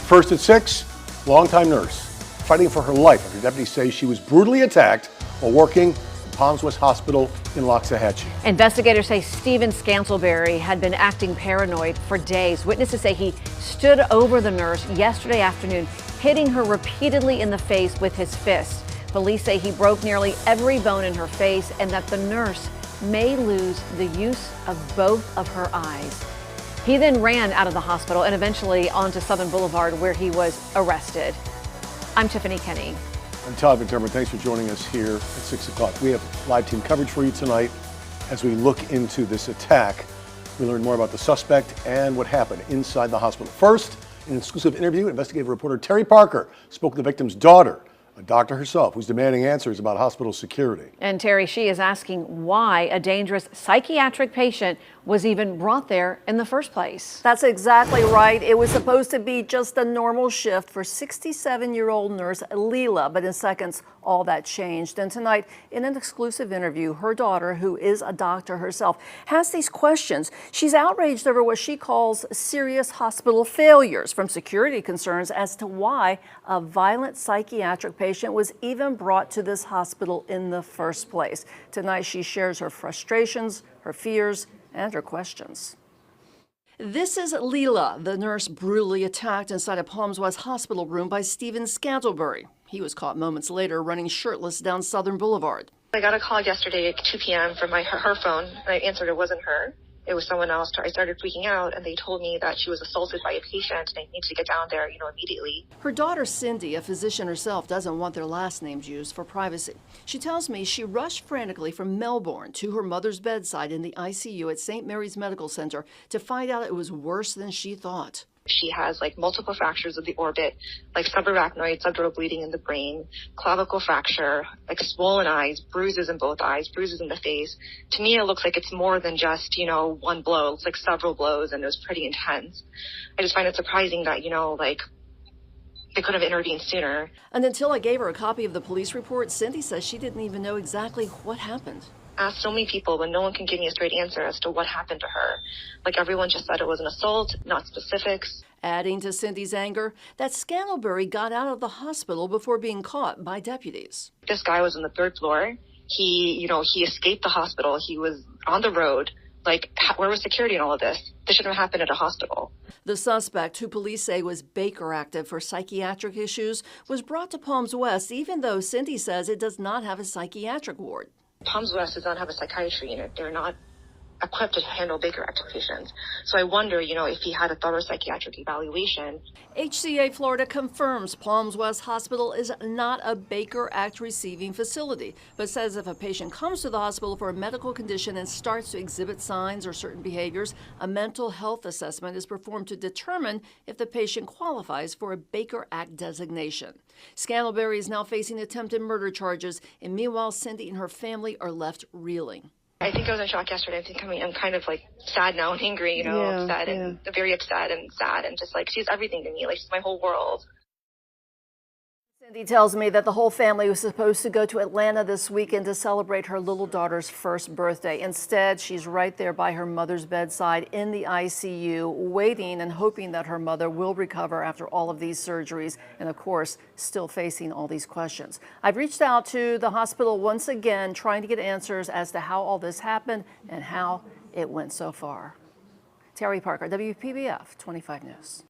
First at 6, longtime nurse fighting for her life after deputies say she was brutally attacked while working at Palms West Hospital in Loxahatchee. Investigators say Stephen Scantlebury had been acting paranoid for days. Witnesses say he stood over the nurse yesterday afternoon, hitting her repeatedly in the face with his fist. Police say he broke nearly every bone in her face and that the nurse may lose the use of both of her eyes. He then ran out of the hospital and eventually onto Southern Boulevard, where he was arrested. I'm Tiffany Kenny. I'm Todd McDermott. Thanks for joining us here at 6 o'clock. We have live team coverage for you tonight as we look into this attack. We learn more about the suspect and what happened inside the hospital. First, in an exclusive interview, investigative reporter Terry Parker spoke with the victim's daughter, a doctor herself, who's demanding answers about hospital security. And Terry, she is asking why a dangerous psychiatric patient was even brought there in the first place. That's exactly right. It was supposed to be just a normal shift for 67-year-old nurse Leela, but in seconds, all that changed. And tonight, in an exclusive interview, her daughter, who is a doctor herself, has these questions. She's outraged over what she calls serious hospital failures, from security concerns as to why a violent psychiatric patient was even brought to this hospital in the first place. Tonight, she shares her frustrations, her fears, and her questions. This is Leela, the nurse brutally attacked inside a Palms West hospital room by Stephen Scantlebury. He was caught moments later running shirtless down Southern Boulevard. I got a call yesterday at 2 p.m. from her phone, and I answered. It wasn't her. It was someone else. I started freaking out, and they told me that she was assaulted by a patient, and I needed to get down there, immediately. Her daughter, Cindy, a physician herself, doesn't want their last names used for privacy. She tells me she rushed frantically from Melbourne to her mother's bedside in the ICU at St. Mary's Medical Center to find out it was worse than she thought. She has multiple fractures of the orbit, subarachnoid, subdural bleeding in the brain, clavicle fracture, swollen eyes, bruises in both eyes, bruises in the face. To me, it looks like it's more than just, one blow. It's like several blows, and it was pretty intense. I just find it surprising that, they could have intervened sooner. And until I gave her a copy of the police report, Cindy says she didn't even know exactly what happened. Asked so many people, but no one can give me a straight answer as to what happened to her. Everyone just said it was an assault, not specifics. Adding to Cindy's anger, that Scantlebury got out of the hospital before being caught by deputies. This guy was on the 3rd floor. He escaped the hospital. He was on the road. Where was security in all of this? This shouldn't have happened at a hospital. The suspect, who police say was Baker active for psychiatric issues, was brought to Palms West, even though Cindy says it does not have a psychiatric ward. Palms West does not have a psychiatry unit. They're not equipped to handle Baker Act patients. So I wonder, if he had a thorough psychiatric evaluation. HCA Florida confirms Palms West Hospital is not a Baker Act receiving facility, but says if a patient comes to the hospital for a medical condition and starts to exhibit signs or certain behaviors, a mental health assessment is performed to determine if the patient qualifies for a Baker Act designation. Scantlebury is now facing attempted murder charges, and meanwhile, Cindy and her family are left reeling. I think I was in shock yesterday. I'm kind of sad now and angry, upset and very upset and sad, and just she's everything to me. She's my whole world. Cindy tells me that the whole family was supposed to go to Atlanta this weekend to celebrate her little daughter's first birthday. Instead, she's right there by her mother's bedside in the ICU, waiting and hoping that her mother will recover after all of these surgeries, and of course, still facing all these questions. I've reached out to the hospital once again, trying to get answers as to how all this happened and how it went so far. Terry Parker, WPBF 25 News.